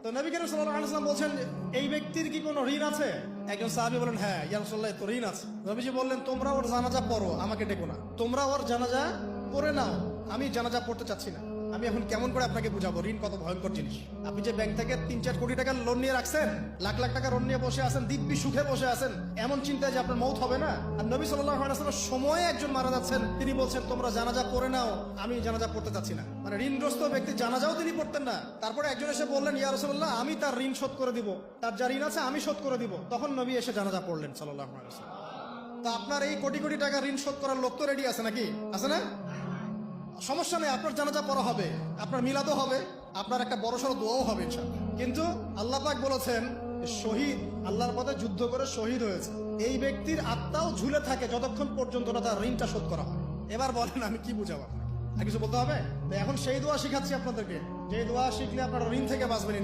তো নবী করিম সাল্লাল্লাহু আলাইহি ওয়াসাল্লাম বলছেন, এই ব্যক্তির কি কোনো ঋণ আছে? একজন সাহাবী বলেন, হ্যাঁ ইয়া রাসূলুল্লাহ, তো ঋণ আছে। নবীজি বললেন, তোমরা ওর জানাজা পড়ো, আমাকে ডেকো না। তোমরা ওর জানাজা পড়ে নাও, আমি জানাজা পড়তে চাচ্ছি না। আমি এখন কেমন করে আপনাকে বুঝাবো ঋণ কত ভয়ঙ্কর জিনিস। আপনি যে ব্যাংক থেকে 3-4 কোটি টাকার লোন নিয়ে রাখছেন, লাখ লাখ টাকা লোন নিয়ে বসে আছেন, দিব্যি সুখে বসে আছেন, এমন চিন্তায় যে আপনার মৌত হবে না। আর নবী সাল্লাল্লাহু আলাইহি ওয়াসাল্লাম সময়ে একজন মারা যাচ্ছেন, তিনি বলছেন তোমরা জানাজা পড়ে নাও, আমি জানাজা পড়তে চাচ্ছি না। মানে ঋণগ্রস্ত ব্যক্তি জানাজাও তিনি পড়তেন না। তারপরে একজন এসে বললেন, ইয়া রাসূলুল্লাহ, আমি তার ঋণ শোধ করে দিব, তার যা ঋণ আছে আমি শোধ করে দিব। তখন নবী এসে জানাজা পড়লেন সাল্লাল্লাহু আলাইহি ওয়াসাল্লাম। তা আপনার এই কোটি কোটি টাকা ঋণ শোধ করার লোক তো রেডি আছে নাকি? আছে না? সমস্যা নেই, আপনার জানাজা পড়া হবে, আপনার মিলাদও হবে, আপনার একটা বড়সড় দোয়াও হবে ইনশাআল্লাহ। কিন্তু আল্লাহ পাক বলেছেন, শহীদ, আল্লাহর পথে যুদ্ধ করে শহীদ হয়েছে, এই ব্যক্তির আত্মাও ঝুলে থাকে যতক্ষণ পর্যন্ত না তার ঋণটা শোধ করা হয়। এবার বলেন আমি কি বুঝাবো আপনাকে? আর কিছু বলতে হবে? তো এখন সেই দোয়া শিখাচ্ছি আপনাদেরকে, যে দোয়া শিখলে আপনারা ঋণ থেকে বাঁচবেন।